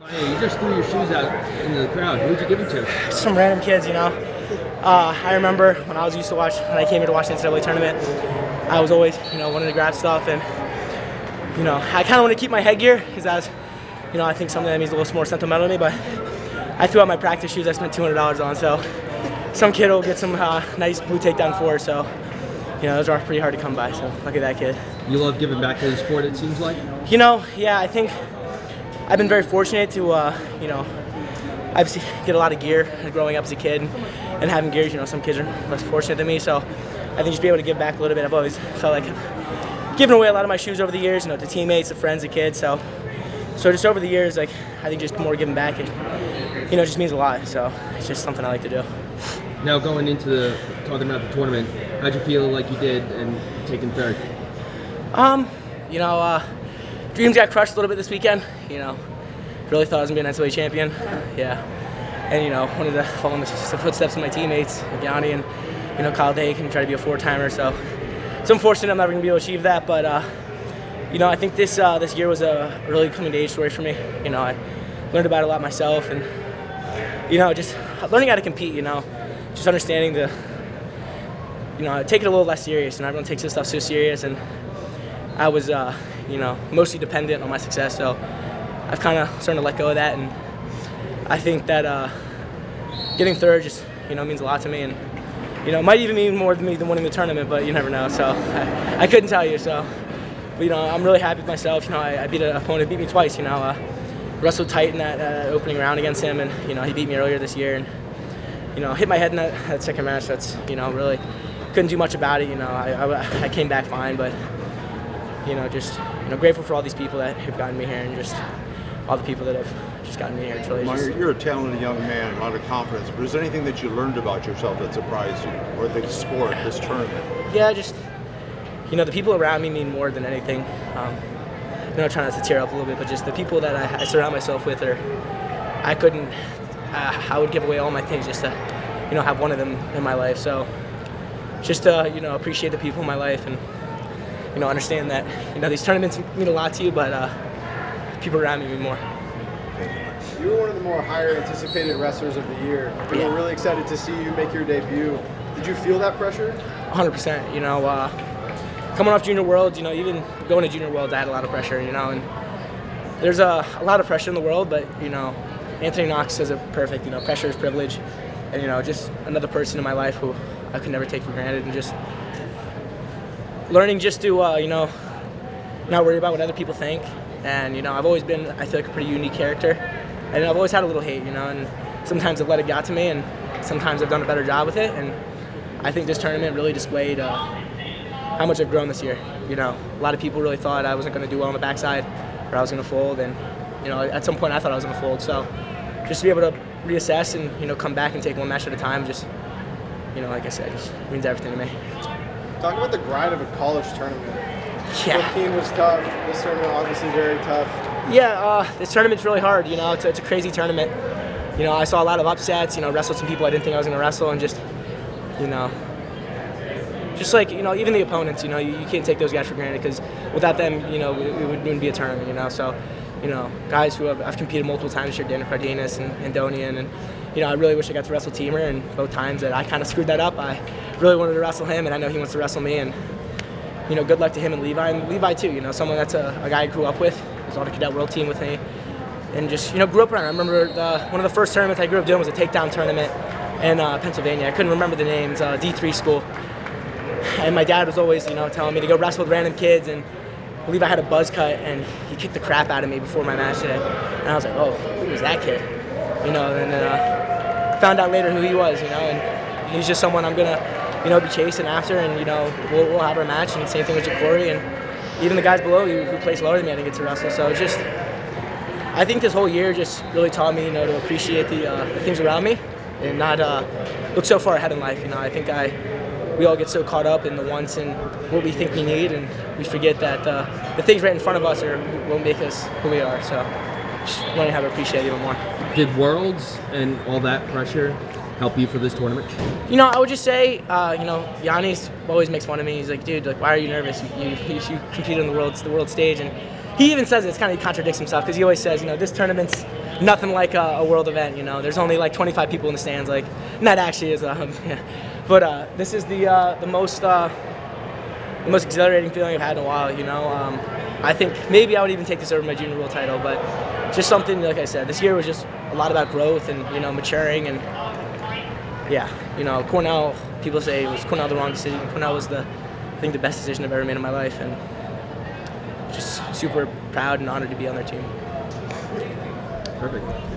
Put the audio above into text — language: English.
Hey, you just threw your shoes out into the crowd. Who'd you give them to? Some random kids, I remember when I came here to watch the NCAA tournament, I was always, wanting to grab stuff, and, I kind of want to keep my headgear because that's, I think something that means a little more sentimental to me, but I threw out my practice shoes I spent $200 on, so some kid will get some nice blue takedown for, so, those are pretty hard to come by, so look at that kid. You love giving back to the sport, it seems like? Yeah, I think I've been very fortunate to, obviously get a lot of gear growing up as a kid and having gear. Some kids are less fortunate than me, so I think just be able to give back a little bit. I've always felt like I've given away a lot of my shoes over the years, to teammates, to friends, to kids. So just over the years, I think just more giving back, it just means a lot. So it's just something I like to do. Now going into talking about the tournament, how'd you feel like you did and taking third? Dreams got crushed a little bit this weekend. Really thought I was gonna be an NCAA champion. Yeah. And wanted to follow in the footsteps of my teammates, like Yanni and Kyle Dake, and try to be a four-timer. So it's unfortunate I'm never gonna be able to achieve that. But I think this year was a really coming to age story for me. I learned about it a lot myself, and just learning how to compete. Just understanding take it a little less serious. And everyone takes this stuff so serious, and I was mostly dependent on my success. So I've kind of started to let go of that, and I think that getting third just means a lot to me, and it might even mean more to me than winning the tournament, but you never know. So I couldn't tell you. So, but, I'm really happy with myself. I beat an opponent, beat me twice. Wrestled tight in that opening round against him, and he beat me earlier this year, and hit my head in that second match. That's really couldn't do much about it. I came back fine, but just grateful for all these people that have gotten me here, and just all the people that have just gotten me here. It's really Meyer, you're a talented young man, a lot of confidence, but is there anything that you learned about yourself that surprised you, or the sport, this tournament? Yeah, just, the people around me mean more than anything. Trying not to tear up a little bit, but just the people that I surround myself with I would give away all my things just to, have one of them in my life. So just to, appreciate the people in my life, and, understand that, these tournaments mean a lot to you, but people around me mean more. You were one of the more higher anticipated wrestlers of the year. We were really excited to see you make your debut. Did you feel that pressure? 100%. Coming off Junior Worlds, even going to Junior Worlds, I had a lot of pressure, and there's a lot of pressure in the world, but, Anthony Knox says it perfect, pressure is privilege, and, just another person in my life who I could never take for granted, and just learning just to, not worry about what other people think. And, I've always been, I feel like, a pretty unique character. And I've always had a little hate, and sometimes I've let it get to me, and sometimes I've done a better job with it. And I think this tournament really displayed how much I've grown this year. A lot of people really thought I wasn't going to do well on the backside, or I was going to fold. And, at some point I thought I was going to fold. So just to be able to reassess and, come back and take one match at a time, just, like I said, just means everything to me. Talk about the grind of a college tournament. Yeah. 15 was tough. This tournament obviously very tough. Yeah, this tournament's really hard. It's a crazy tournament. I saw a lot of upsets. Wrestled some people I didn't think I was going to wrestle, and just, just like even the opponents. You can't take those guys for granted, because without them, it wouldn't be a tournament. So, guys who I've competed multiple times this year, Daniel Cardenas and Donian, and I really wish I got to wrestle Teamer, and both times that I kind of screwed that up, I really wanted to wrestle him, and I know he wants to wrestle me, and good luck to him and Levi too. Someone that's a guy I grew up with. He was on the cadet world team with me, and just grew up around. I remember one of the first tournaments I grew up doing was a takedown tournament in Pennsylvania. I couldn't remember the names. D3 school, and my dad was always telling me to go wrestle with random kids, and Levi had a buzz cut, and he kicked the crap out of me before my match today, and I was like, oh, who was that kid? And found out later who he was. And he's just someone I'm gonna be chasing after, and we'll have our match. And same thing with Corey, and even the guys below who place lower than me, I didn't get to wrestle. So it's just, I think this whole year just really taught me to appreciate the things around me, and not look so far ahead in life. I think we all get so caught up in the wants and what we think we need, and we forget that the things right in front of us will make us who we are. So just learning how to appreciate it even more. Did Worlds and all that pressure help you for this tournament? I would just say, Yannis always makes fun of me. He's like, dude, why are you nervous? You compete on the world stage, and he even says it. It's kind of, he contradicts himself because he always says, you know, this tournament's nothing like a world event. You know, there's only like 25 people in the stands. Like, and that actually is, yeah. But this is the most exhilarating feeling I've had in a while. You know, I think maybe I would even take this over my junior world title, but just something, like I said, this year was just a lot about growth and, you know, maturing. And yeah, you know, Cornell, people say it was Cornell the wrong decision. Cornell was I think the best decision I've ever made in my life, and just super proud and honored to be on their team. Perfect.